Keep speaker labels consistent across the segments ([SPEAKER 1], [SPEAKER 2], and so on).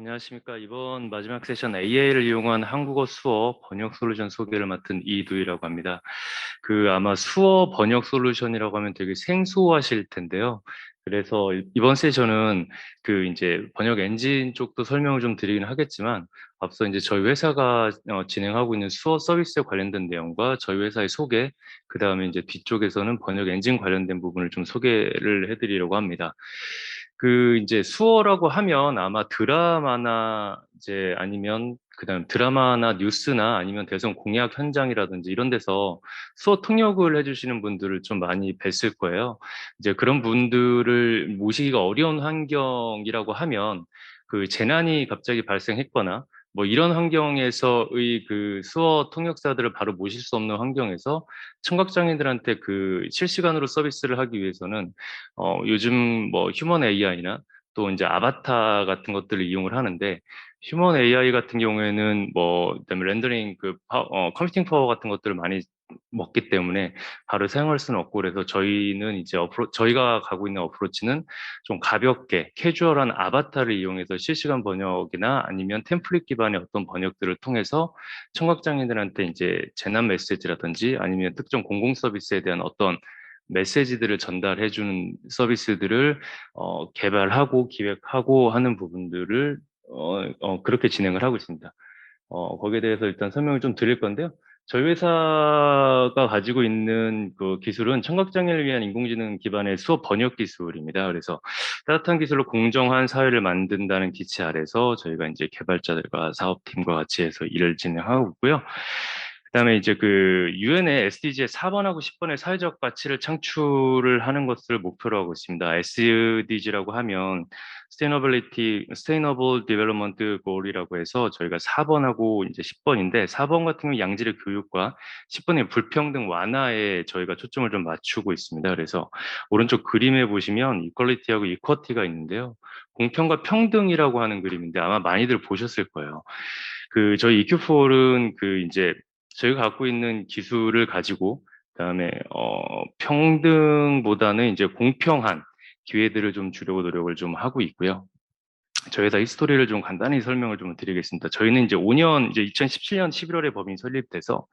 [SPEAKER 1] 안녕하십니까. 이번 마지막 세션 AI를 이용한 한국어 수어 번역 솔루션 소개를 맡은 이두희라고 합니다. 아마 수어 번역 솔루션이라고 하면 되게 생소하실 텐데요. 그래서 이번 세션은 이제 번역 엔진 쪽도 설명을 좀 드리긴 하겠지만, 앞서 이제 저희 회사가 진행하고 있는 수어 서비스에 관련된 내용과 저희 회사의 소개, 그 다음에 이제 뒤쪽에서는 번역 엔진 관련된 부분을 좀 소개를 해드리려고 합니다. 이제 수어라고 하면 아마 드라마나 이제 아니면 그다음 드라마나 뉴스나 아니면 대선 공약 현장이라든지 이런 데서 수어 통역을 해주시는 분들을 좀 많이 뵀을 거예요. 이제 그런 분들을 모시기가 어려운 환경이라고 하면 재난이 갑자기 발생했거나 뭐 이런 환경에서의 수어 통역사들을 바로 모실 수 없는 환경에서 청각장애인들한테 실시간으로 서비스를 하기 위해서는 요즘 뭐 휴먼 AI나 또 이제 아바타 같은 것들을 이용을 하는데, 휴먼 AI 같은 경우에는 뭐 그다음에 렌더링 컴퓨팅 파워 같은 것들을 많이 먹기 때문에 바로 사용할 수는 없고, 그래서 저희는 이제 저희가 가고 있는 어프로치는 좀 가볍게 캐주얼한 아바타를 이용해서 실시간 번역이나 아니면 템플릿 기반의 어떤 번역들을 통해서 청각장애인들한테 이제 재난 메시지라든지 아니면 특정 공공 서비스에 대한 어떤 메시지들을 전달해 주는 서비스들을 개발하고 기획하고 하는 부분들을 그렇게 진행을 하고 있습니다. 거기에 대해서 일단 설명을 좀 드릴 건데요. 저희 회사가 가지고 있는 기술은 청각장애를 위한 인공지능 기반의 수업 번역 기술입니다. 그래서 따뜻한 기술로 공정한 사회를 만든다는 기치 아래서 저희가 이제 개발자들과 사업팀과 같이 해서 일을 진행하고 있고요. 그다음에 이제 유엔의 SDG의 4번하고 10번의 사회적 가치를 창출을 하는 것을 목표로 하고 있습니다. SDG라고 하면 Sustainable Development Goal이라고 해서 저희가 4번하고 이제 10번인데, 4번 같은 경우 양질의 교육과 10번의 불평등 완화에 저희가 초점을 좀 맞추고 있습니다. 그래서 오른쪽 그림에 보시면 이퀄리티하고 이쿼티가 있는데요. 공평과 평등이라고 하는 그림인데 아마 많이들 보셨을 거예요. 저희 EQ4는 이제 저희가 갖고 있는 기술을 가지고 그다음에 평등보다는 이제 공평한 기회들을 좀 주려고 노력을 좀 하고 있고요. 저희 회사 히스토리를 좀 간단히 설명을 좀 드리겠습니다. 저희는 이제 5년, 이제 2017년 11월에 법인이 설립돼서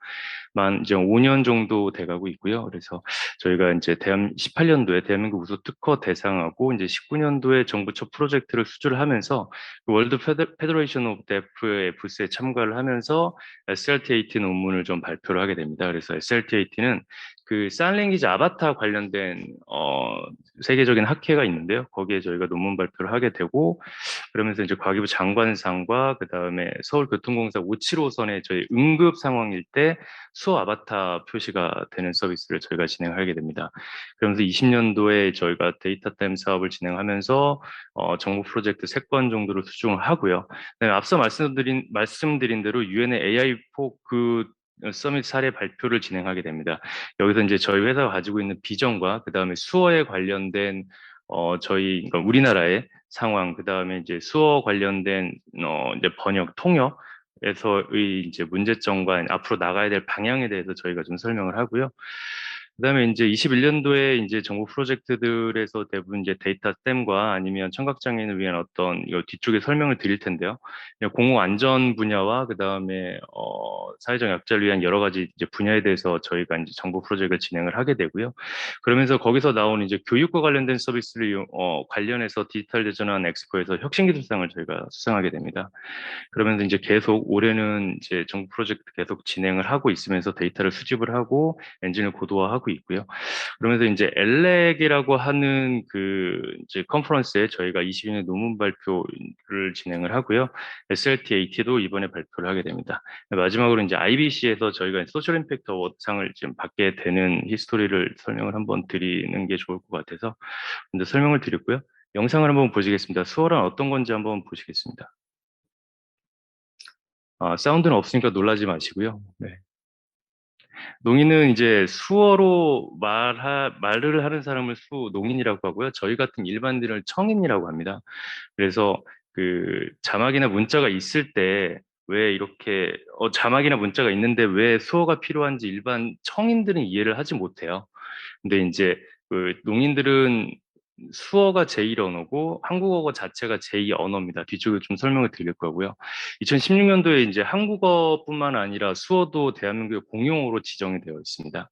[SPEAKER 1] 만 이제 5년 정도 돼가고 있고요. 그래서 저희가 이제 18년도에 대한민국 우수 특허 대상하고 이제 19년도에 정부 첫 프로젝트를 수주를 하면서 월드 페더레이션 오브 데프의 부스에 참가를 하면서 SRT-AT 논문을 좀 발표를 하게 됩니다. 그래서 SRT-AT는 사인랭귀지 아바타 관련된 세계적인 학회가 있는데요. 거기에 저희가 논문 발표를 하게 되고, 그러면서 이제 과기부 장관상과 그다음에 서울교통공사 575선의 저희 응급 상황일 때 수어 아바타 표시가 되는 서비스를 저희가 진행하게 됩니다. 그러면서 20년도에 저희가 데이터 댐 사업을 진행하면서 정부 프로젝트 3건 정도를 수중을 하고요. 그다음에 앞서 말씀드린 대로 유엔의 AI4 서밋 사례 발표를 진행하게 됩니다. 여기서 이제 저희 회사가 가지고 있는 비전과 그다음에 수어에 관련된 그러니까 우리나라의 상황, 그다음에 이제 수어 관련된 이제 번역 통역에서의 이제 문제점과 앞으로 나가야 될 방향에 대해서 저희가 좀 설명을 하고요. 그다음에 이제 21년도에 이제 정부 프로젝트들에서 대부분 이제 데이터 댐과 아니면 청각장애인을 위한 어떤 이 뒤쪽에 설명을 드릴 텐데요. 공공 안전 분야와 그다음에 사회적 약자를 위한 여러 가지 이제 분야에 대해서 저희가 이제 정부 프로젝트를 진행을 하게 되고요. 그러면서 거기서 나오는 이제 교육과 관련된 서비스를 관련해서 디지털 대전환 엑스포에서 혁신기술상을 저희가 수상하게 됩니다. 그러면서 이제 계속 올해는 이제 정부 프로젝트 계속 진행을 하고 있으면서 데이터를 수집을 하고 엔진을 고도화하고 있고요. 그러면서 이제 엘렉이라고 하는 이제 컨퍼런스에 저희가 22년 논문 발표를 진행을 하고요. SLT-AT도 이번에 발표를 하게 됩니다. 마지막으로 이제 IBC에서 저희가 소셜 임팩트 어워드상을 지금 받게 되는 히스토리를 설명을 한번 드리는 게 좋을 것 같아서 먼저 설명을 드렸고요. 영상을 한번 보시겠습니다. 수어란 어떤 건지 한번 보시겠습니다. 사운드는 없으니까 놀라지 마시고요. 네. 농인은 이제 수어로 말을 하는 사람을 농인이라고 하고요. 저희 같은 일반인을 청인이라고 합니다. 그래서 자막이나 문자가 있을 때 왜 이렇게 자막이나 문자가 있는데 왜 수어가 필요한지 일반 청인들은 이해를 하지 못해요. 근데 이제 농인들은 수어가 제1 언어고 한국어 자체가 제2 언어입니다. 뒤쪽에 좀 설명을 드릴 거고요. 2016년도에 이제 한국어뿐만 아니라 수어도 대한민국의 공용어로 지정이 되어 있습니다.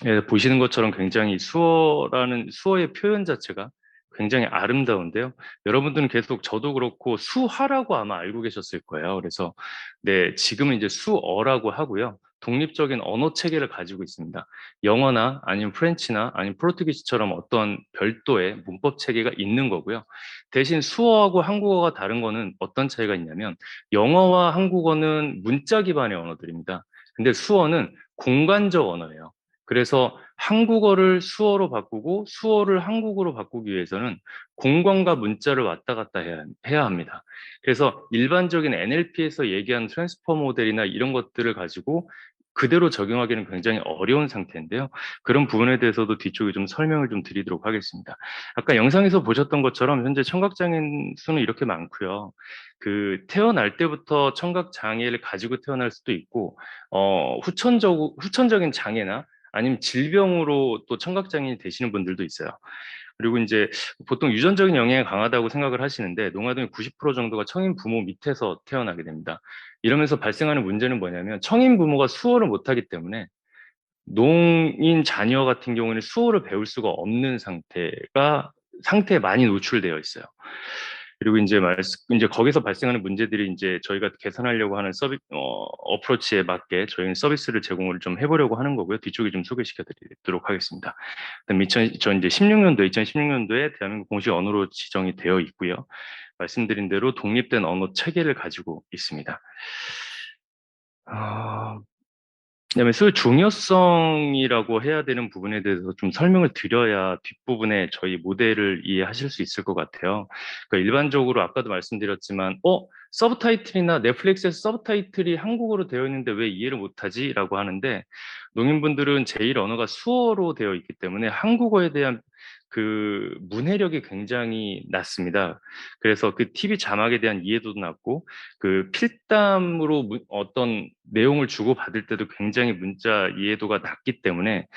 [SPEAKER 1] 예, 보시는 것처럼 굉장히 수어의 표현 자체가 굉장히 아름다운데요. 여러분들은 계속 저도 그렇고 수화라고 아마 알고 계셨을 거예요. 그래서 네, 지금은 이제 수어라고 하고요. 독립적인 언어 체계를 가지고 있습니다. 영어나 아니면 프렌치나 아니면 포르투기스처럼 어떤 별도의 문법 체계가 있는 거고요. 대신 수어하고 한국어가 다른 거는 어떤 차이가 있냐면 영어와 한국어는 문자 기반의 언어들입니다. 근데 수어는 공간적 언어예요. 그래서 한국어를 수어로 바꾸고 수어를 한국어로 바꾸기 위해서는 공간과 문자를 왔다 갔다 해야 합니다. 그래서 일반적인 NLP에서 얘기한 트랜스퍼 모델이나 이런 것들을 가지고 그대로 적용하기는 굉장히 어려운 상태인데요. 그런 부분에 대해서도 뒤쪽에 좀 설명을 좀 드리도록 하겠습니다. 아까 영상에서 보셨던 것처럼 현재 청각장애인 수는 이렇게 많고요. 그 태어날 때부터 청각장애를 가지고 태어날 수도 있고, 후천적인 장애나 아니면 질병으로 또 청각장애인이 되시는 분들도 있어요. 그리고 이제 보통 유전적인 영향이 강하다고 생각을 하시는데 농아동의 90% 정도가 청인 부모 밑에서 태어나게 됩니다. 이러면서 발생하는 문제는 뭐냐면 청인 부모가 수어를 못하기 때문에 농인 자녀 같은 경우는 수어를 배울 수가 없는 상태에 많이 노출되어 있어요. 그리고 이제 거기서 발생하는 문제들이 이제 저희가 개선하려고 하는 어프로치에 맞게 저희는 서비스를 제공을 좀 해보려고 하는 거고요. 뒤쪽에 좀 소개시켜 드리도록 하겠습니다. 그다음 저 이제 2016년도에 대한민국 공식 언어로 지정이 되어 있고요. 말씀드린 대로 독립된 언어 체계를 가지고 있습니다. 아, 그다음에 수요 중요성이라고 해야 되는 부분에 대해서 좀 설명을 드려야 뒷부분에 저희 모델을 이해하실 수 있을 것 같아요. 그러니까 일반적으로 아까도 말씀드렸지만, 서브타이틀이나 넷플릭스에서 서브타이틀이 한국어로 되어 있는데 왜 이해를 못하지? 라고 하는데, 농인분들은 제1 언어가 수어로 되어 있기 때문에 한국어에 대한 그 문해력이 굉장히 낮습니다. 그래서 그 TV 자막에 대한 이해도도 낮고, 그 필담으로 어떤 내용을 주고받을 때도 굉장히 문자 이해도가 낮기 때문에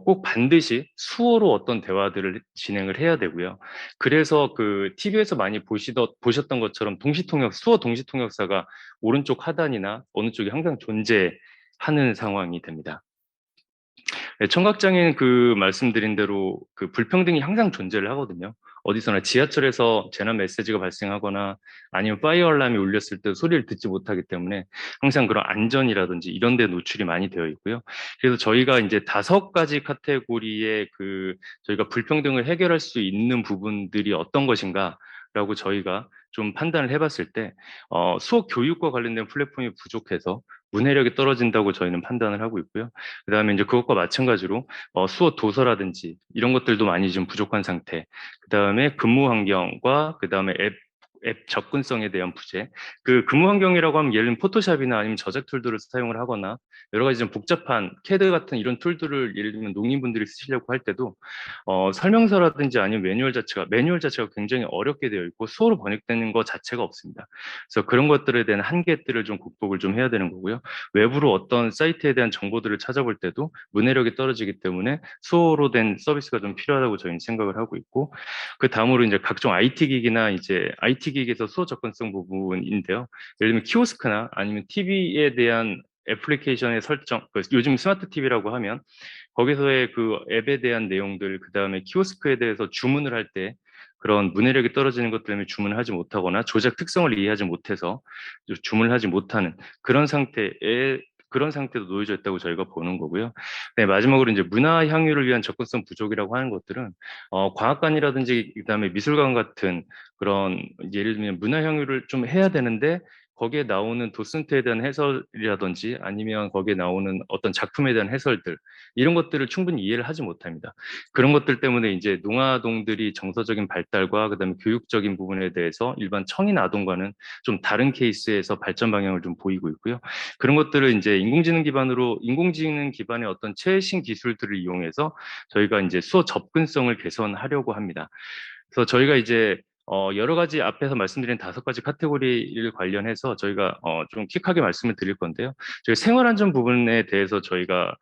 [SPEAKER 1] 꼭 반드시 수어로 어떤 대화들을 진행을 해야 되고요. 그래서 그 TV에서 많이 보셨던 것처럼 수어 동시통역사가 오른쪽 하단이나 어느 쪽에 항상 존재하는 상황이 됩니다. 네, 청각장애는 그 말씀드린 대로 그 불평등이 항상 존재를 하거든요. 어디서나 지하철에서 재난 메시지가 발생하거나 아니면 파이어 알람이 울렸을 때 소리를 듣지 못하기 때문에 항상 그런 안전이라든지 이런 데 노출이 많이 되어 있고요. 그래서 저희가 이제 5가지 카테고리의 저희가 불평등을 해결할 수 있는 부분들이 어떤 것인가 라고 저희가 좀 판단을 해봤을 때, 수업 교육과 관련된 플랫폼이 부족해서 문해력이 떨어진다고 저희는 판단을 하고 있고요. 그다음에 이제 그것과 마찬가지로 수어 도서라든지 이런 것들도 많이 좀 부족한 상태. 그다음에 근무 환경과 그다음에 앱 접근성에 대한 부재. 그 근무 환경이라고 하면 예를 들면 포토샵이나 아니면 저작 툴들을 사용을 하거나 여러 가지 좀 복잡한 캐드 같은 이런 툴들을 예를 들면 농민분들이 쓰시려고 할 때도 설명서라든지 아니면 매뉴얼 자체가 굉장히 어렵게 되어 있고 수어로 번역되는 것 자체가 없습니다. 그래서 그런 것들에 대한 한계들을 좀 극복을 좀 해야 되는 거고요. 외부로 어떤 사이트에 대한 정보들을 찾아볼 때도 문해력이 떨어지기 때문에 수어로 된 서비스가 좀 필요하다고 저희는 생각을 하고 있고, 그 다음으로 이제 각종 IT 기기나 이제 IT 기기에서 수어 접근성 부분인데요. 예를 들면 키오스크나 아니면 TV에 대한 애플리케이션의 설정, 요즘 스마트 TV라고 하면 거기서의 그 앱에 대한 내용들, 그 다음에 키오스크에 대해서 주문을 할 때 그런 문해력이 떨어지는 것 때문에 주문을 하지 못하거나 조작 특성을 이해하지 못해서 주문을 하지 못하는 그런 상태도 놓여져 있다고 저희가 보는 거고요. 네, 마지막으로 이제 문화 향유를 위한 접근성 부족이라고 하는 것들은 과학관이라든지 그다음에 미술관 같은 그런 예를 들면 문화 향유를 좀 해야 되는데 거기에 나오는 도슨트에 대한 해설이라든지 아니면 거기에 나오는 어떤 작품에 대한 해설들 이런 것들을 충분히 이해를 하지 못합니다. 그런 것들 때문에 이제 농아동들이 정서적인 발달과 그다음에 교육적인 부분에 대해서 일반 청인 아동과는 좀 다른 케이스에서 발전 방향을 좀 보이고 있고요. 그런 것들을 이제 인공지능 기반의 어떤 최신 기술들을 이용해서 저희가 이제 수어 접근성을 개선하려고 합니다. 그래서 저희가 이제 여러 가지 앞에서 말씀드린 5가지 카테고리를 관련해서 저희가 좀 퀵하게 말씀을 드릴 건데요. 저희 생활안전 부분에 대해서 저희가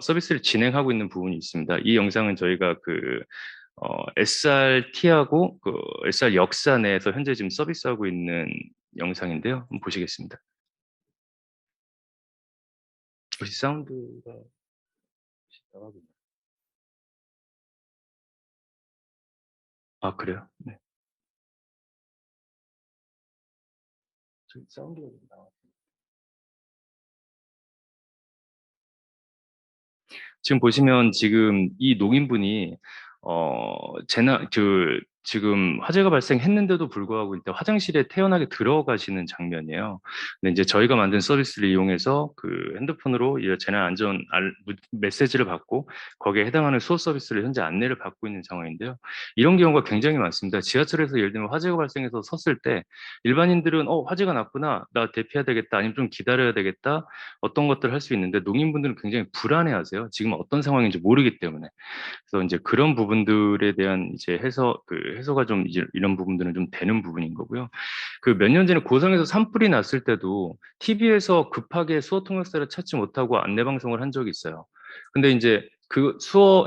[SPEAKER 1] 서비스를 진행하고 있는 부분이 있습니다. 이 영상은 저희가 SRT하고 SR 역사 내에서 현재 지금 서비스하고 있는 영상인데요. 한번 보시겠습니다. 혹시 사운드가 나가고 있나요? 아, 그래요? 네. 저기 사운드가 나와. 지금 보시면 지금 이 농인분이 지금 화재가 발생했는데도 불구하고 일단 화장실에 태연하게 들어가시는 장면이에요. 근데 이제 저희가 만든 서비스를 이용해서 그 핸드폰으로 이 재난 안전 메시지를 받고 거기에 해당하는 수호 서비스를 현재 안내를 받고 있는 상황인데요. 이런 경우가 굉장히 많습니다. 지하철에서 예를 들면 화재가 발생해서 섰을 때 일반인들은 화재가 났구나, 나 대피해야 되겠다, 아니면 좀 기다려야 되겠다, 어떤 것들을 할 수 있는데 농인분들은 굉장히 불안해하세요. 지금 어떤 상황인지 모르기 때문에. 그래서 이제 그런 부분들에 대한 이제 해소가 좀 이제 이런 부분들은 좀 되는 부분인 거고요. 그 몇 년 전에 고성에서 산불이 났을 때도 TV에서 급하게 수어 통역사를 찾지 못하고 안내 방송을 한 적이 있어요. 근데 이제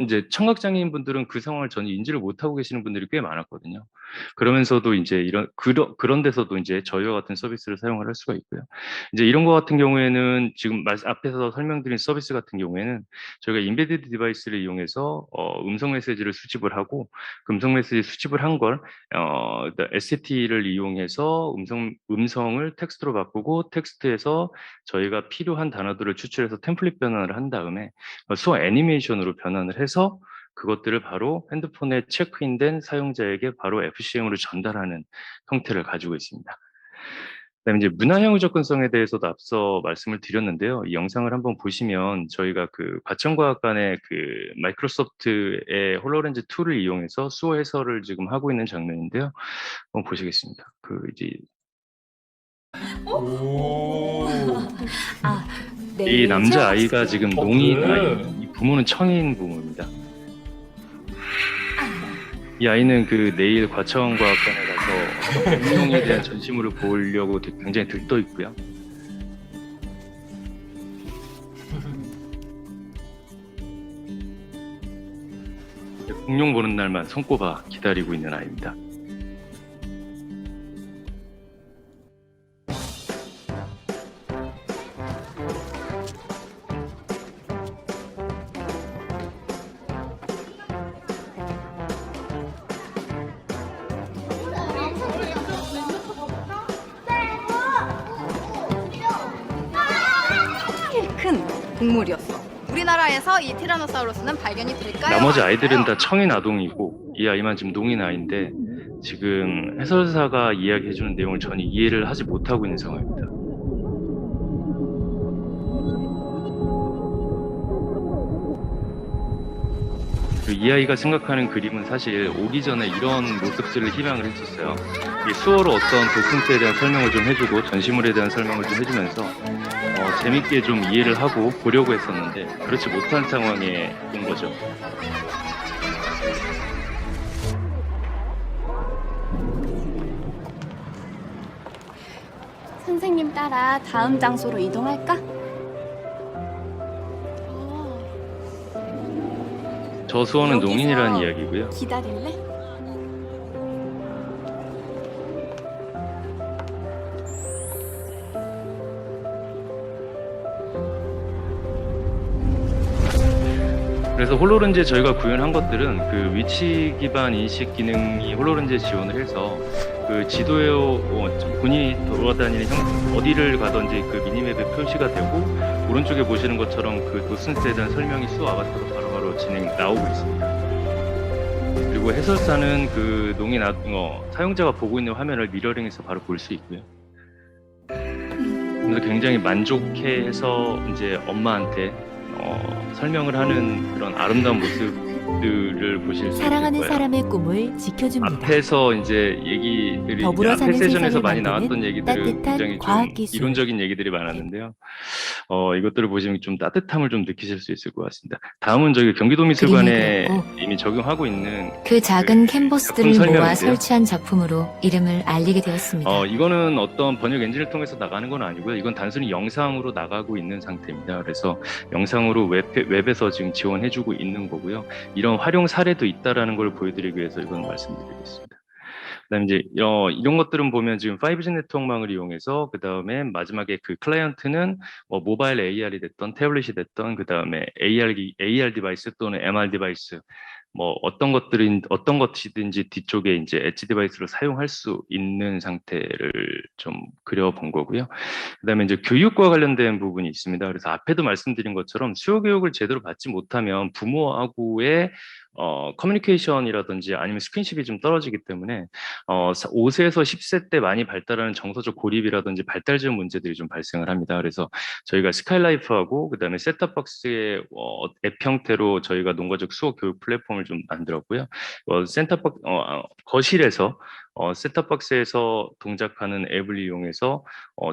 [SPEAKER 1] 이제 청각장애인 분들은 그 상황을 전혀 인지를 못하고 계시는 분들이 꽤 많았거든요. 그러면서도 이제 그런 데서도 이제 저희와 같은 서비스를 사용을 할 수가 있고요. 이제 이런 거 같은 경우에는 지금 앞에서 설명드린 서비스 같은 경우에는 저희가 인베디드 디바이스를 이용해서 음성 메시지를 수집을 하고 그 음성 메시지 수집을 한 걸 ST를 이용해서 음성을 텍스트로 바꾸고 텍스트에서 저희가 필요한 단어들을 추출해서 템플릿 변환을 한 다음에 수어 애니메이션으로 변환을 해서 그것들을 바로 핸드폰에 체크인된 사용자에게 바로 FCM으로 전달하는 형태를 가지고 있습니다. 그다음에 이제 문화형 접근성에 대해서도 앞서 말씀을 드렸는데요. 이 영상을 한번 보시면 저희가 그 과천과학관의 그 마이크로소프트의 홀로렌즈 툴을 이용해서 수어 해설을 지금 하고 있는 장면인데요. 한번 보시겠습니다.
[SPEAKER 2] 아,
[SPEAKER 1] 이 남자 아이가 지금 농인
[SPEAKER 3] 그래?
[SPEAKER 1] 아이, 이 부모는 청인 부모입니다. 이 아이는 그 내일 과천과학관에 가서 공룡에 대한 전시물을 보려고 굉장히 들떠 있고요. 공룡 보는 날만 손꼽아 기다리고 있는 아이입니다.
[SPEAKER 2] 큰 동물이었어. 우리나라에서 이 티라노사우루스는 발견이 될까요?
[SPEAKER 1] 나머지 아이들은 다 청인 아동이고 이 아이만 지금 농인 아이인데 지금 해설사가 이야기해주는 내용을 전혀 이해를 하지 못하고 있는 상황입니다. 이 아이가 생각하는 그림은 사실 오기 전에 이런 모습들을 희망을 했었어요. 이 수어로 어떤 도슨트에 대한 설명을 좀 해주고 전시물에 대한 설명을 좀 해주면서 재밌게 좀 이해를 하고 보려고 했었는데 그렇지 못한 상황에 온 거죠.
[SPEAKER 2] 선생님 따라 다음 장소로 이동할까?
[SPEAKER 1] 저 수어는
[SPEAKER 2] 여기서
[SPEAKER 1] 농인이라는 이야기고요.
[SPEAKER 2] 기다릴래?
[SPEAKER 1] 그래서 홀로렌즈에 저희가 구현한 것들은 그 위치 기반 인식 기능이 홀로렌즈에 지원을 해서 그 지도에 본인이 돌아다니는 어디를 가든지 그 미니맵에 표시가 되고 오른쪽에 보시는 것처럼 그 도슨트에 대한 설명이 수어 아바타로 바로바로 나오고 있습니다. 그리고 해설사는 그 사용자가 보고 있는 화면을 미러링해서 바로 볼 수 있고요. 그래서 굉장히 만족해서 이제 엄마한테 설명을 하는 그런 아름다운 모습들을 보실 수 있을
[SPEAKER 4] 사랑하는
[SPEAKER 1] 거예요.
[SPEAKER 4] 사람의 꿈을 지켜줍니다.
[SPEAKER 1] 앞에서 이제 얘기들이
[SPEAKER 4] 더불어
[SPEAKER 1] 앞에
[SPEAKER 4] 사는
[SPEAKER 1] 세션에서
[SPEAKER 4] 세상을
[SPEAKER 1] 많이
[SPEAKER 4] 만드는
[SPEAKER 1] 나왔던 얘기들은
[SPEAKER 4] 따뜻한
[SPEAKER 1] 굉장히 좀
[SPEAKER 4] 과학 기술.
[SPEAKER 1] 이론적인 얘기들이 많았는데요. 이것들을 보시면 좀 따뜻함을 좀 느끼실 수 있을 것 같습니다. 다음은 저희
[SPEAKER 3] 그림이
[SPEAKER 1] 경기도미술관에
[SPEAKER 3] 그렸고
[SPEAKER 1] 이미 적용하고 있는
[SPEAKER 3] 그 작은
[SPEAKER 1] 작품
[SPEAKER 3] 캔버스들을 모아
[SPEAKER 1] 설명인데요.
[SPEAKER 3] 설치한 작품으로 이름을 알리게 되었습니다.
[SPEAKER 1] 이거는 어떤 번역 엔진을 통해서 나가는 건 아니고요. 이건 단순히 영상으로 나가고 있는 상태입니다. 그래서 영상으로 웹에서 지금 지원해주고 있는 거고요. 이런 활용 사례도 있다라는 걸 보여드리기 위해서 이건 말씀드리겠습니다. 그다음에 이제 이런 것들은 보면 지금 5G 네트워크망을 이용해서 그 다음에 마지막에 그 클라이언트는 뭐 모바일 AR이 됐던 태블릿이 됐던 그 다음에 AR 디바이스 또는 MR 디바이스 뭐 어떤 것이든지 뒤쪽에 이제 엣지 디바이스로 사용할 수 있는 상태를 좀 그려본 거고요. 그다음에 이제 교육과 관련된 부분이 있습니다. 그래서 앞에도 말씀드린 것처럼 수요 교육을 제대로 받지 못하면 부모하고의 커뮤니케이션이라든지 아니면 스킨십이 좀 떨어지기 때문에 5세에서 10세 때 많이 발달하는 정서적 고립이라든지 발달 지원 문제들이 좀 발생을 합니다. 그래서 저희가 스카이라이프하고 그다음에 셋탑박스의 앱 형태로 저희가 농가적 수어 교육 플랫폼을 좀 만들었고요. 거실에서 셋탑박스에서 동작하는 앱을 이용해서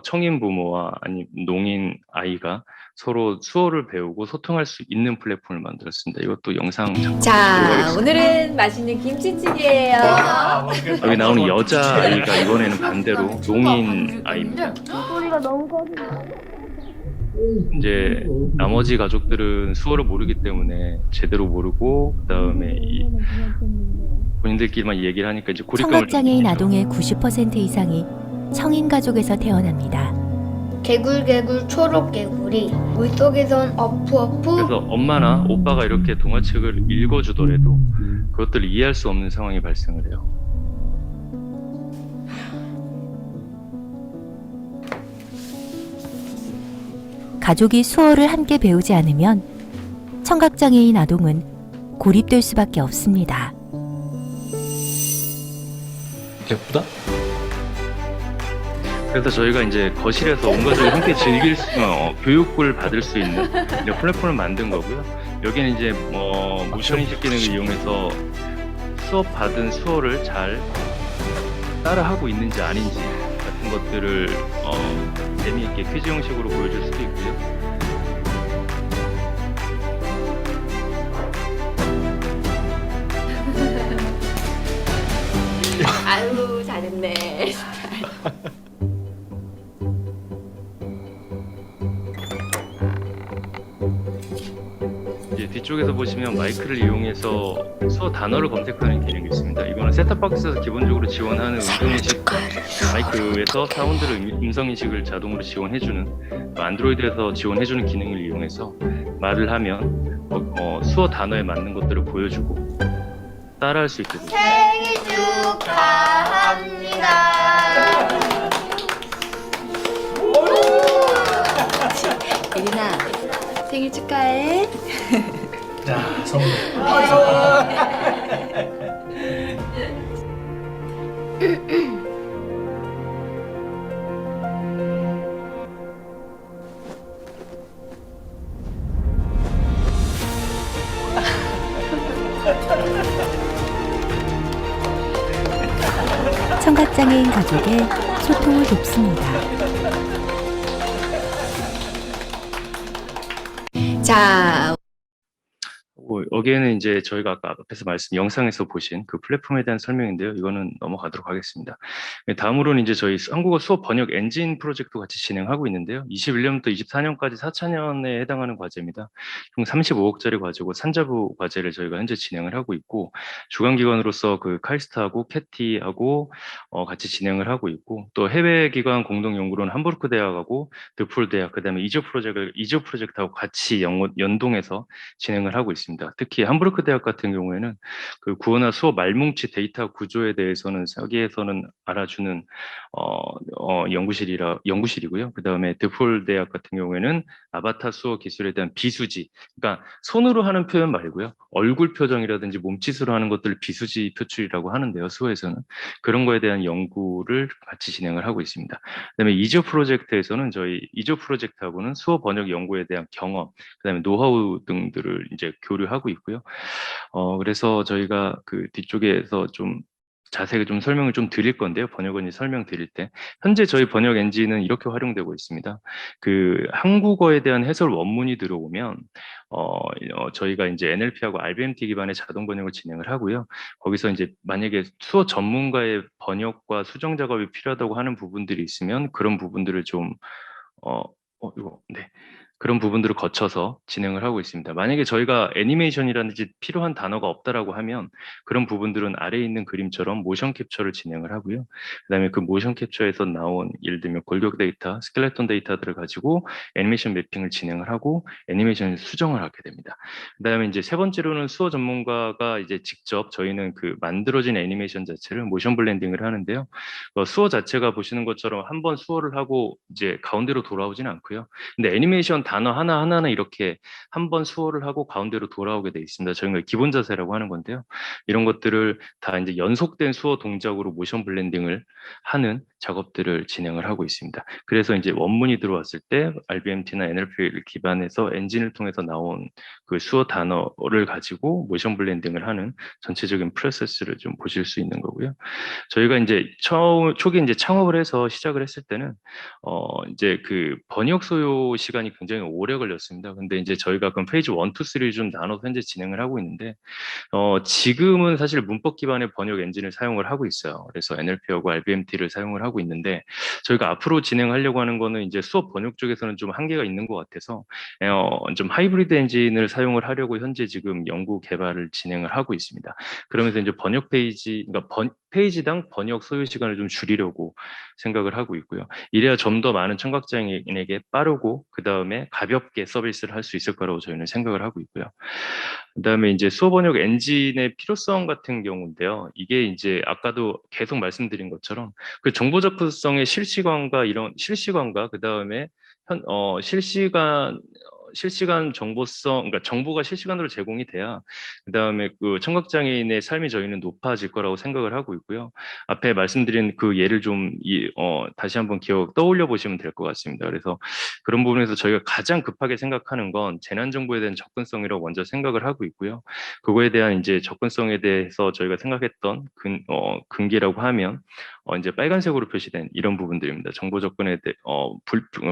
[SPEAKER 1] 청인 부모와 아니 농인 아이가 서로 수어를 배우고 소통할 수 있는 플랫폼을 만들었습니다. 이것도 영상
[SPEAKER 4] 자, 오늘은 맛있는 김치찌개예요.
[SPEAKER 1] 여기 나오는 여자 아이가 이번에는 반대로 농인 아이입니다.
[SPEAKER 5] 소리가 너무 커서.
[SPEAKER 1] 이제 나머지 가족들은 수어를 모르기 때문에 제대로 모르고 그다음에 본인들끼리만 얘기를 하니까 이제 고립감을
[SPEAKER 3] 청각장애인 아동의 90% 이상이 청인 가족에서 태어납니다.
[SPEAKER 5] 개굴개굴 초록 개구리 물속에선 어프어프.
[SPEAKER 1] 그래서 엄마나 오빠가 이렇게 동화책을 읽어주더라도 그것들을 이해할 수 없는 상황이 발생을 해요.
[SPEAKER 3] 가족이 수어를 함께 배우지 않으면 청각장애인 아동은 고립될 수밖에 없습니다.
[SPEAKER 6] 예쁘다?
[SPEAKER 1] 그래서 저희가 이제 거실에서 온 가족이 함께 즐길 교육을 받을 수 있는 이런 플랫폼을 만든 거고요. 여기는 이제 모션인식 기능을 이용해서 수업 받은 수어를 잘 따라하고 있는지 아닌지 같은 것들을 재미있게 퀴즈 형식으로 보여줄 수도 있고요.
[SPEAKER 4] 아유, 잘했네.
[SPEAKER 1] 이제 뒤쪽에서 보시면 마이크를 이용해서 수어 단어를 검색하는 기능이 있습니다. 이거는 셋탑박스에서 기본적으로 지원하는 음성인식 마이크에서 사운드를 음성인식을 자동으로 지원해주는 안드로이드에서 지원해주는 기능을 이용해서 말을 하면 수어 단어에 맞는 것들을 보여주고 따라할 수 있게 됩니다.
[SPEAKER 5] 생일 축하합니다.
[SPEAKER 4] 예린아, 생일 축하해.
[SPEAKER 6] 자, 선물.
[SPEAKER 3] 청각장애인 가족의 소통을 돕습니다.
[SPEAKER 4] 자,
[SPEAKER 1] 여기에는 이제 저희가 아까 앞에서 영상에서 보신 그 플랫폼에 대한 설명인데요. 이거는 넘어가도록 하겠습니다. 다음으로는 이제 저희 한국어 수업 번역 엔진 프로젝트 같이 진행하고 있는데요. 21년부터 24년까지 4차년에 해당하는 과제입니다. 총 35억짜리 과제고 산자부 과제를 저희가 현재 진행을 하고 있고 주관기관으로서 그 카이스트하고 캐티하고 같이 진행을 하고 있고 또 해외 기관 공동 연구로는 함부르크 대학하고 드폴 대학 그다음에 이조 프로젝트하고 같이 연동해서 진행을 하고 있습니다. 특히 함부르크 대학 같은 경우에는 그 구어나 수어 말뭉치 데이터 구조에 대해서는 세계에서는 알아주는 연구실이고요. 그다음에 드폴 대학 같은 경우에는 아바타 수어 기술에 대한 비수지, 그러니까 손으로 하는 표현 말고요. 얼굴 표정이라든지 몸짓으로 하는 것들을 비수지 표출이라고 하는데요. 수어에서는 그런 거에 대한 연구를 같이 진행을 하고 있습니다. 그다음에 이조 프로젝트에서는 저희 이조 프로젝트하고는 수어 번역 연구에 대한 경험, 그다음에 노하우 등들을 이제 교류하고 있고요. 그래서 저희가 그 뒤쪽에서 좀 자세히 좀 설명을 좀 드릴 건데요. 번역 원리 설명드릴 때 현재 저희 번역 엔진은 이렇게 활용되고 있습니다. 그 한국어에 대한 해설 원문이 들어오면 저희가 이제 NLP하고 RBMT 기반의 자동 번역을 진행을 하고요. 거기서 이제 만약에 수어 전문가의 번역과 수정 작업이 필요하다고 하는 부분들이 있으면 그런 부분들을 좀 네. 그런 부분들을 거쳐서 진행을 하고 있습니다. 만약에 저희가 애니메이션이라든지 필요한 단어가 없다라고 하면 그런 부분들은 아래에 있는 그림처럼 모션 캡처를 진행을 하고요. 그다음에 그 모션 캡처에서 나온 예를 들면 골격 데이터, 스켈레톤 데이터들을 가지고 애니메이션 매핑을 진행을 하고 애니메이션을 수정을 하게 됩니다. 그다음에 이제 세 번째로는 수어 전문가가 이제 직접 저희는 그 만들어진 애니메이션 자체를 모션 블렌딩을 하는데요. 수어 자체가 보시는 것처럼 한번 수어를 하고 이제 가운데로 돌아오지는 않고요. 근데 애니메이션 단어 하나하나는 이렇게 한번 수어를 하고 가운데로 돌아오게 돼 있습니다. 저희가 기본 자세라고 하는 건데요. 이런 것들을 다 이제 연속된 수어 동작으로 모션 블렌딩을 하는 작업들을 진행을 하고 있습니다. 그래서 이제 원문이 들어왔을 때 RBMT나 NLP를 기반해서 엔진을 통해서 나온 그 수어 단어를 가지고 모션 블렌딩을 하는 전체적인 프로세스를 좀 보실 수 있는 거고요. 저희가 이제 초기 이제 창업을 해서 시작을 했을 때는 이제 그 번역 소요 시간이 굉장히 오래 걸렸습니다. 근데 이제 저희가 그럼 페이지 1, 2, 3 좀 나눠서 현재 진행을 하고 있는데 지금은 사실 문법 기반의 번역 엔진을 사용을 하고 있어요. 그래서 NLP하고 RBMT를 사용을 하고 있는데 저희가 앞으로 진행하려고 하는 거는 이제 수업 번역 쪽에서는 좀 한계가 있는 것 같아서 좀 하이브리드 엔진을 사용을 하려고 현재 지금 연구 개발을 진행을 하고 있습니다. 그러면서 이제 번역 페이지, 그러니까 페이지당 번역 소요 시간을 좀 줄이려고 생각을 하고 있고요. 이래야 좀 더 많은 청각장애인에게 빠르고 그 다음에 가볍게 서비스를 할 수 있을 거라고 저희는 생각을 하고 있고요. 그다음에 이제 수어 번역 엔진의 필요성 같은 경우인데요. 이게 이제 아까도 계속 말씀드린 것처럼 그 정보 접근성의 실시간과 그다음에 실시간 정보성, 그러니까 정보가 실시간으로 제공이 돼야 그다음에 그 청각장애인의 삶이 저희는 높아질 거라고 생각을 하고 있고요. 앞에 말씀드린 그 예를 좀 다시 한번 떠올려 보시면 될 것 같습니다. 그래서 그런 부분에서 저희가 가장 급하게 생각하는 건 재난 정보에 대한 접근성이라고 먼저 생각을 하고 있고요. 그거에 대한 이제 접근성에 대해서 저희가 생각했던 근기라고 하면 이제 빨간색으로 표시된 이런 부분들입니다. 정보 접근에 대해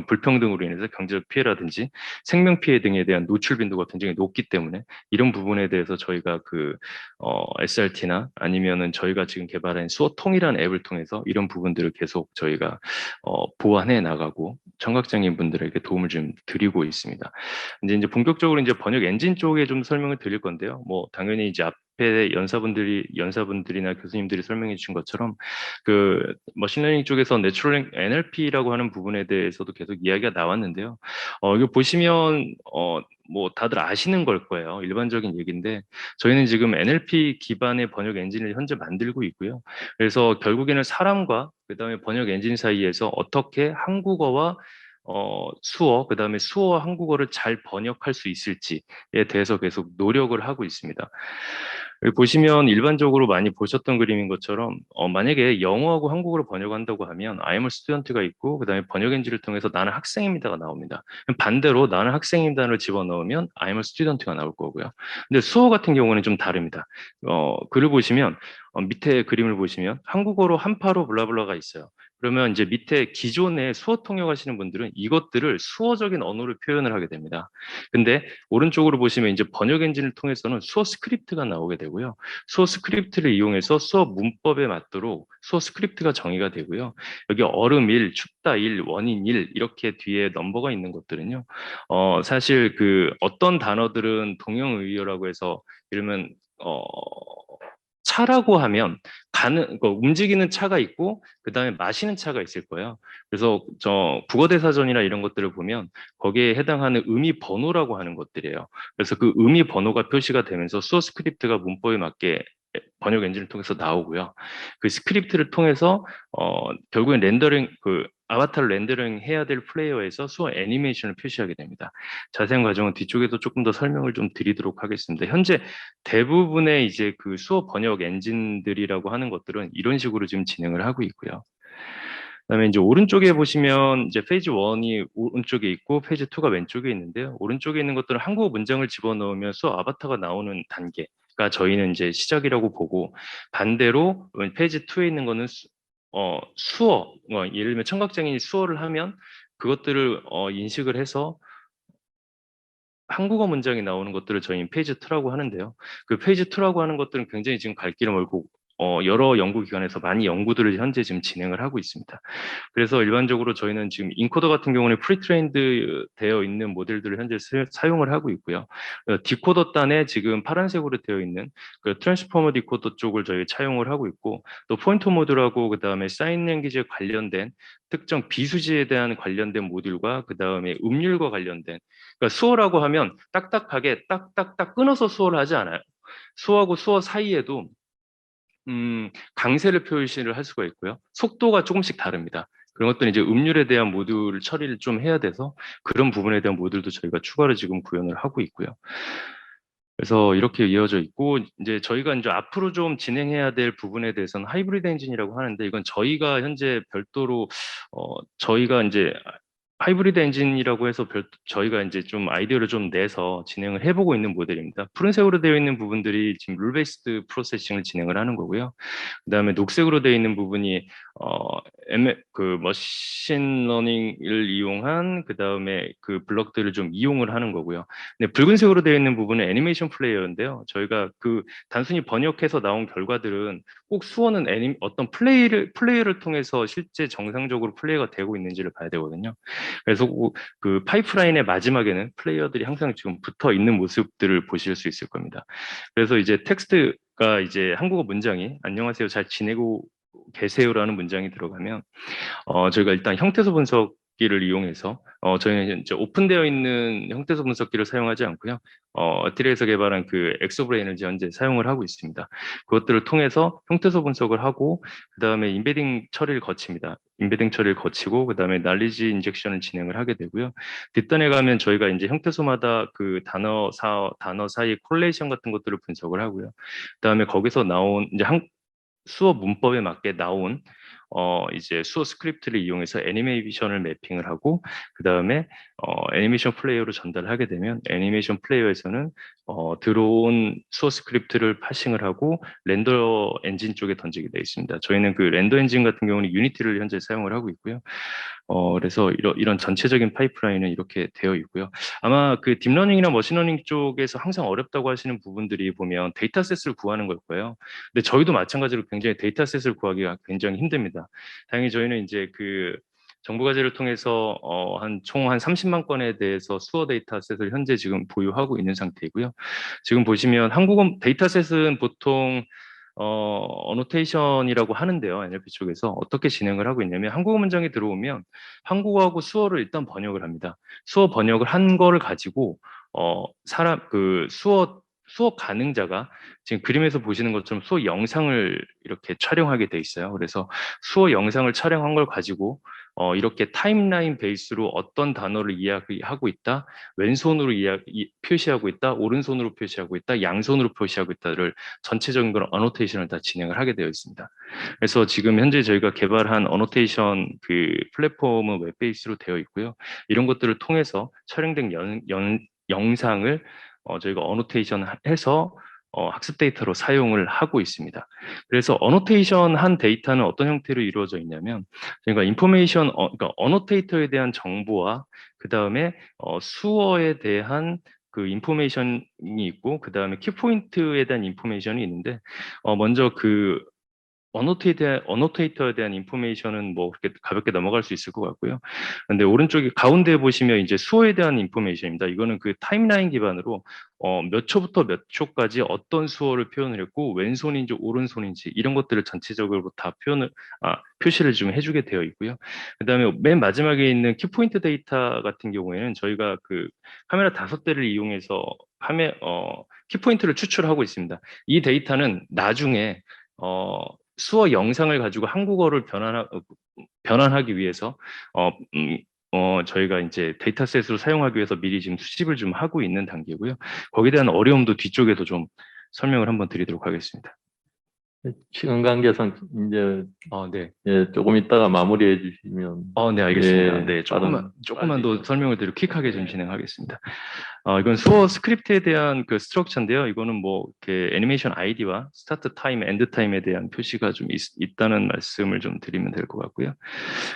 [SPEAKER 1] 불평등으로 인해서 경제적 피해라든지 생명 피해 등에 대한 노출 빈도가 굉장히 높기 때문에 이런 부분에 대해서 저희가 그 SRT나 아니면은 저희가 지금 개발한 수어통이라는 앱을 통해서 이런 부분들을 계속 저희가 보완해 나가고 청각장애인 분들에게 도움을 좀 드리고 있습니다. 이제 본격적으로 이제 번역 엔진 쪽에 좀 설명을 드릴 건데요. 뭐 당연히 이제 앞에 연사분들이나 교수님들이 설명해 주신 것처럼 그 머신러닝 쪽에서 내추럴 NLP라고 하는 부분에 대해서도 계속 이야기가 나왔는데요. 이거 보시면 뭐 다들 아시는 걸 거예요. 일반적인 얘기인데 저희는 지금 NLP 기반의 번역 엔진을 현재 만들고 있고요. 그래서 결국에는 사람과 그다음에 번역 엔진 사이에서 어떻게 한국어와 수어, 그다음에 수어와 한국어를 잘 번역할 수 있을지에 대해서 계속 노력을 하고 있습니다. 여기 보시면 일반적으로 많이 보셨던 그림인 것처럼 만약에 영어하고 한국어를 번역한다고 하면 I'm a student가 있고 그다음에 번역 엔진을 통해서 나는 학생입니다가 나옵니다. 반대로 나는 학생입니다를 집어넣으면 I'm a student가 나올 거고요. 근데 수어 같은 경우는 좀 다릅니다. 글을 보시면 밑에 그림을 보시면 한국어로 한파로 블라블라가 있어요. 그러면 이제 밑에 기존에 수어 통역하시는 분들은 이것들을 수어적인 언어로 표현을 하게 됩니다. 근데 오른쪽으로 보시면 이제 번역 엔진을 통해서는 수어 스크립트가 나오게 되고요. 수어 스크립트를 이용해서 수어 문법에 맞도록 수어 스크립트가 정의가 되고요. 여기 얼음 1, 춥다 1, 원인 1 이렇게 뒤에 넘버가 있는 것들은요. 사실 그 어떤 단어들은 동형의어라고 해서 이러면 차라고 하면 움직이는 차가 있고 그다음에 마시는 차가 있을 거예요. 그래서 국어대사전이나 이런 것들을 보면 거기에 해당하는 의미 번호라고 하는 것들이에요. 그래서 그 의미 번호가 표시가 되면서 수어 스크립트가 문법에 맞게 번역 엔진을 통해서 나오고요. 그 스크립트를 통해서 결국엔 아바타를 렌더링 해야 될 플레이어에서 수어 애니메이션을 표시하게 됩니다. 자세한 과정은 뒤쪽에서 조금 더 설명을 좀 드리도록 하겠습니다. 현재 대부분의 이제 그 수어 번역 엔진들이라고 하는 것들은 이런 식으로 지금 진행을 하고 있고요. 그다음에 이제 오른쪽에 보시면 이제 페이지 1이 오른쪽에 있고 페이지 2가 왼쪽에 있는데요. 오른쪽에 있는 것들은 한국어 문장을 집어넣으면 수어 아바타가 나오는 단계. 페이지가 저희는 이제 시작이라고 보고, 반대로 페이지 2에 있는 거는 수어, 예를 들면 청각장애인이 수어를 하면 그것들을 인식을 해서 한국어 문장이 나오는 것들을 저희는 페이지 2라고 하는데요. 그 페이지 2라고 하는 것들은 굉장히 지금 갈 길을 멀고 여러 연구기관에서 많이 연구들을 현재 지금 진행을 하고 있습니다. 그래서 일반적으로 저희는 지금 인코더 같은 경우는 프리트레인드 되어 있는 모델들을 현재 사용을 하고 있고요. 디코더 단에 지금 파란색으로 되어 있는 그 트랜스포머 디코더 쪽을 저희 차용을 하고 있고, 또 포인터 모듈하고 그 다음에 사인 랭귀지에 관련된 특정 비수지에 대한 관련된 모듈과 그 다음에 음률과 관련된, 그러니까 수어라고 하면 딱딱하게 딱딱딱 끊어서 수어를 하지 않아요. 수어하고 수어 사이에도 강세를 표시를 할 수가 있고요. 속도가 조금씩 다릅니다. 그런 것들은 이제 음률에 대한 모듈 처리를 좀 해야 돼서 그런 부분에 대한 모듈도 저희가 추가로 지금 구현을 하고 있고요. 그래서 이렇게 이어져 있고, 이제 저희가 이제 앞으로 좀 진행해야 될 부분에 대해서는 하이브리드 엔진이라고 하는데, 이건 저희가 현재 별도로 저희가 이제 하이브리드 엔진이라고 해서 저희가 이제 좀 아이디어를 좀 내서 진행을 해보고 있는 모델입니다. 푸른색으로 되어 있는 부분들이 지금 룰 베이스드 프로세싱을 진행을 하는 거고요. 그다음에 녹색으로 되어 있는 부분이 그 머신 러닝을 이용한 그다음에 그 블럭들을 좀 이용을 하는 거고요. 근데 붉은색으로 되어 있는 부분은 애니메이션 플레이어인데요. 저희가 그 단순히 번역해서 나온 결과들은 꼭 수어는 어떤 플레이를 통해서 실제 정상적으로 플레이가 되고 있는지를 봐야 되거든요. 그래서 그 파이프라인의 마지막에는 플레이어들이 항상 지금 붙어 있는 모습들을 보실 수 있을 겁니다. 그래서 이제 텍스트가 이제 한국어 문장이 안녕하세요, 잘 지내고 계세요라는 문장이 들어가면 저희가 일단 형태소 분석기를 이용해서 저희는 이제 오픈되어 있는 형태소 분석기를 사용하지 않고요. 어티리에서 개발한 그 엑소브레인을 현재 사용을 하고 있습니다. 그것들을 통해서 형태소 분석을 하고 그 다음에 인베딩 처리를 거칩니다. 인베딩 처리를 거치고 그 다음에 날리지 인젝션을 진행을 하게 되고요. 뒷단에 가면 저희가 이제 형태소마다 그 단어 사이 콜레이션 같은 것들을 분석을 하고요. 그 다음에 거기서 나온 이제 수어 문법에 맞게 나온 이제 수어 스크립트를 이용해서 애니메이션을 매핑을 하고 그 다음에 애니메이션 플레이어로 전달을 하게 되면 애니메이션 플레이어에서는 들어온 수어 스크립트를 파싱을 하고 렌더 엔진 쪽에 던지게 되어 있습니다. 저희는 그 렌더 엔진 같은 경우는 유니티를 현재 사용을 하고 있고요. 그래서 이런 전체적인 파이프라인은 이렇게 되어 있고요. 아마 그 딥러닝이나 머신러닝 쪽에서 항상 어렵다고 하시는 부분들이 보면 데이터셋을 구하는 걸 거예요. 근데 저희도 마찬가지로 굉장히 데이터셋을 구하기가 굉장히 힘듭니다. 다행히 저희는 이제 그 정부과제를 통해서 총 한 30만 건에 대해서 수어 데이터셋을 현재 지금 보유하고 있는 상태이고요. 지금 보시면 한국어 데이터셋은 보통 어노테이션이라고 하는데요. NLP 쪽에서 어떻게 진행을 하고 있냐면 한국어 문장이 들어오면 한국어하고 수어를 일단 번역을 합니다. 수어 번역을 한 거를 가지고 수어 가능자가 지금 그림에서 보시는 것처럼 수어 영상을 이렇게 촬영하게 돼 있어요. 그래서 수어 영상을 촬영한 걸 가지고 이렇게 타임라인 베이스로 어떤 단어를 이야기하고 있다, 왼손으로 표시하고 있다, 오른손으로 표시하고 있다, 양손으로 표시하고 있다를 전체적인 그런 어노테이션을 다 진행을 하게 되어 있습니다. 그래서 지금 현재 저희가 개발한 어노테이션 그 플랫폼은 웹 베이스로 되어 있고요. 이런 것들을 통해서 촬영된 영상을 저희가 어노테이션 해서 학습 데이터로 사용을 하고 있습니다. 그래서 어노테이션 한 데이터는 어떤 형태로 이루어져 있냐면 저희가 그러니까 어노테이터에 대한 정보와 그 다음에 수어에 대한 그 인포메이션이 있고 그 다음에 키포인트에 대한 인포메이션이 있는데 먼저 그 어노테이터에 대한 인포메이션은 뭐 그렇게 가볍게 넘어갈 수 있을 것 같고요. 근데 오른쪽에 가운데 보시면 이제 수어에 대한 인포메이션입니다. 이거는 그 타임라인 기반으로 몇 초부터 몇 초까지 어떤 수어를 표현을 했고 왼손인지 오른손인지 이런 것들을 전체적으로 다 표시를 좀 해주게 되어 있고요. 그다음에 맨 마지막에 있는 키포인트 데이터 같은 경우에는 저희가 그 카메라 5대를 이용해서 키포인트를 추출하고 있습니다. 이 데이터는 나중에 수어 영상을 가지고 한국어를 변환하기 위해서 저희가 이제 데이터셋으로 사용하기 위해서 미리 지금 수집을 좀 하고 있는 단계고요. 거기에 대한 어려움도 뒤쪽에서 좀 설명을 한번 드리도록 하겠습니다.
[SPEAKER 7] 시간 관계상 이제
[SPEAKER 1] 네.
[SPEAKER 7] 예, 조금 있다가 마무리해 주시면
[SPEAKER 1] 네, 알겠습니다.
[SPEAKER 7] 예,
[SPEAKER 1] 네, 조금만
[SPEAKER 7] 빨리.
[SPEAKER 1] 더 설명을 드리고 퀵하게 좀 진행하겠습니다. 이건 수어 스크립트에 대한 그 스트럭처인데요. 이거는 뭐 이렇게 애니메이션 아이디와 스타트 타임, 엔드 타임에 대한 표시가 좀 있다는 말씀을 좀 드리면 될 것 같고요.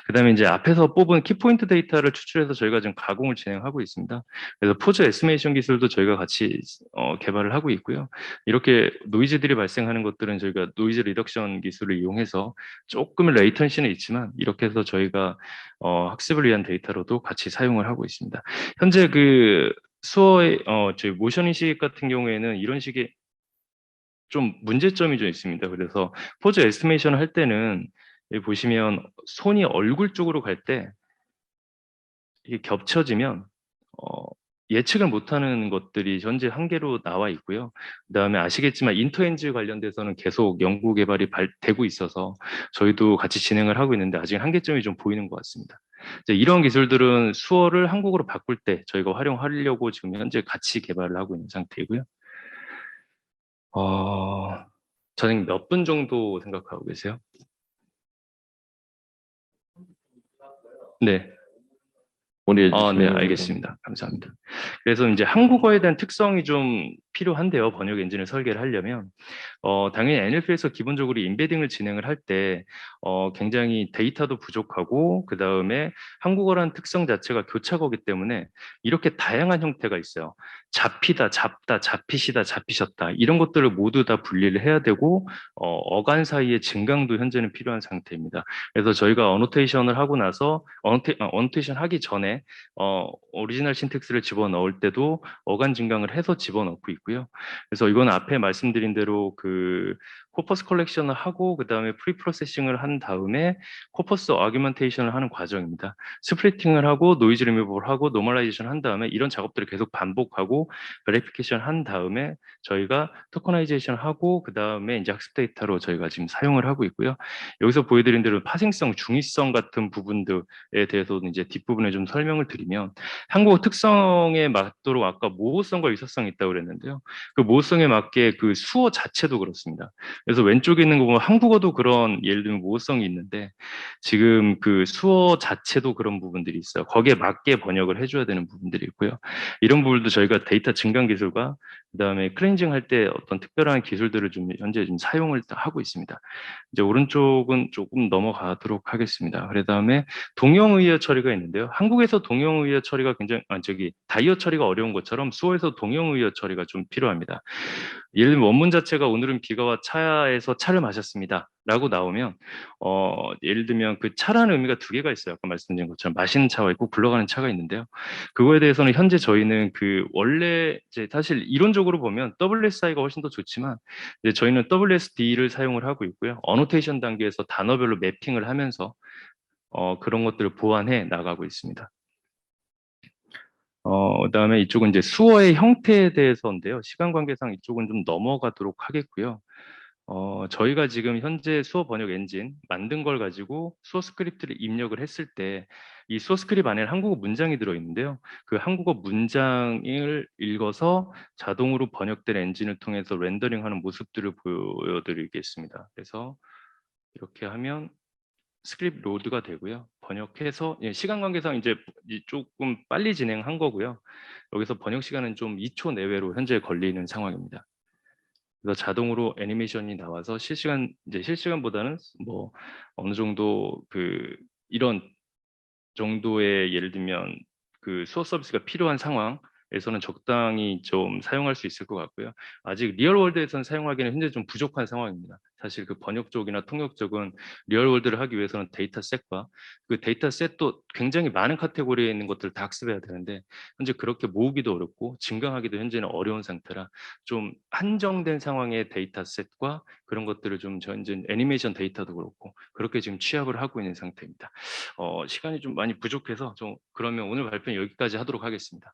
[SPEAKER 1] 그다음에 이제 앞에서 뽑은 키포인트 데이터를 추출해서 저희가 지금 가공을 진행하고 있습니다. 그래서 포즈 에스티메이션 기술도 저희가 같이 개발을 하고 있고요. 이렇게 노이즈들이 발생하는 것들은 저희가 노이즈 리덕션 기술을 이용해서 조금의 레이턴시는 있지만 이렇게 해서 저희가 학습을 위한 데이터로도 같이 사용을 하고 있습니다. 현재 그 수어의 저희 모션 인식 같은 경우에는 이런 식의 좀 문제점이 좀 있습니다. 그래서 포즈 에스티메이션을 할 때는 여기 보시면 손이 얼굴 쪽으로 갈 때 이게 겹쳐지면 예측을 못하는 것들이 현재 한계로 나와 있고요. 그다음에 아시겠지만 인터엔즈 관련돼서는 계속 연구 개발이 되고 있어서 저희도 같이 진행을 하고 있는데 아직 한계점이 좀 보이는 것 같습니다. 이제 이런 기술들은 수어를 한국어로 바꿀 때 저희가 활용하려고 지금 현재 같이 개발을 하고 있는 상태이고요. 저는 몇 분 정도 생각하고 계세요? 네.
[SPEAKER 7] 마무리해
[SPEAKER 1] 네,
[SPEAKER 7] 주시면
[SPEAKER 1] 알겠습니다. 감사합니다. 그래서 이제 한국어에 대한 특성이 좀 필요한데요. 번역 엔진을 설계를 하려면 당연히 NLP에서 기본적으로 임베딩을 진행을 할 때 굉장히 데이터도 부족하고 그 다음에 한국어라는 특성 자체가 교차거기 때문에 이렇게 다양한 형태가 있어요. 잡히다, 잡다, 잡히시다, 잡히셨다 이런 것들을 모두 다 분리를 해야 되고 어간 사이의 증강도 현재는 필요한 상태입니다. 그래서 저희가 어노테이션을 하고 나서 어노테이션 하기 전에 오리지널 신텍스를 집어넣을 때도 어간 증강을 해서 집어넣고 있고요. 그래서 이건 앞에 말씀드린 대로 그 코퍼스 컬렉션을 하고 그 다음에 프리 프로세싱을 한 다음에 코퍼스 어규먼테이션을 하는 과정입니다. 스플리팅을 하고 노이즈 리무버를 하고 노멀라이제이션 한 다음에 이런 작업들을 계속 반복하고 베리피케이션 한 다음에 저희가 토커나이제이션 하고 그 다음에 이제 학습 데이터로 저희가 지금 사용을 하고 있고요. 여기서 보여드린 대로 파생성, 중의성 같은 부분들에 대해서도 이제 뒷부분에 좀 설명을 드리면 한국어 특성에 맞도록 아까 모호성과 유사성이 있다고 그랬는데요. 그 모호성에 맞게 그 수어 자체도 그렇습니다. 그래서 왼쪽에 있는 거 보면 한국어도 그런 예를 들면 모호성이 있는데 지금 그 수어 자체도 그런 부분들이 있어요. 거기에 맞게 번역을 해줘야 되는 부분들이 있고요. 이런 부분도 저희가 데이터 증강 기술과 그다음에 클렌징 할 때 어떤 특별한 기술들을 좀 현재 좀 사용을 하고 있습니다. 이제 오른쪽은 조금 넘어가도록 하겠습니다. 그다음에 동형의어 처리가 있는데요. 한국에서 동형의어 처리가 굉장히 다이어 처리가 어려운 것처럼 수어에서 동형의어 처리가 좀 필요합니다. 예를 들면 원문 자체가 오늘은 비가 와 차에서 차를 마셨습니다. 라고 나오면 예를 들면 그 차라는 의미가 두 개가 있어요. 아까 말씀드린 것처럼 마시는 차가 있고 굴러가는 차가 있는데요. 그거에 대해서는 현재 저희는 그 원래 이제 사실 이론적으로 보면 WSI가 훨씬 더 좋지만 이제 저희는 WSD를 사용을 하고 있고요. 어노테이션 단계에서 단어별로 매핑을 하면서 그런 것들을 보완해 나가고 있습니다. 그다음에 이쪽은 이제 수어의 형태에 대해서인데요. 시간 관계상 이쪽은 좀 넘어가도록 하겠고요. 저희가 지금 현재 수어 번역 엔진 만든 걸 가지고 수어 스크립트를 입력을 했을 때 이 수어 스크립트 안에 한국어 문장이 들어있는데요. 그 한국어 문장을 읽어서 자동으로 번역된 엔진을 통해서 렌더링하는 모습들을 보여드리겠습니다. 그래서 이렇게 하면 스크립트 로드가 되고요. 번역해서 시간 관계상 이제 조금 빨리 진행한 거고요. 여기서 번역 시간은 좀 2초 내외로 현재 걸리는 상황입니다. 그래서 자동으로 애니메이션이 나와서 실시간보다는 뭐 어느 정도 그 이런 정도의 예를 들면 그 수어 서비스가 필요한 상황에서는 적당히 좀 사용할 수 있을 것 같고요. 아직 리얼월드에서는 사용하기는 현재 좀 부족한 상황입니다. 사실 그 번역 쪽이나 통역 쪽은 리얼월드를 하기 위해서는 데이터셋과 그 데이터셋도 굉장히 많은 카테고리에 있는 것들을 다 학습해야 되는데 현재 그렇게 모으기도 어렵고 증강하기도 현재는 어려운 상태라 좀 한정된 상황의 데이터셋과 그런 것들을 좀 현재 애니메이션 데이터도 그렇고 그렇게 지금 취합을 하고 있는 상태입니다. 시간이 좀 많이 부족해서 좀 그러면 오늘 발표는 여기까지 하도록 하겠습니다.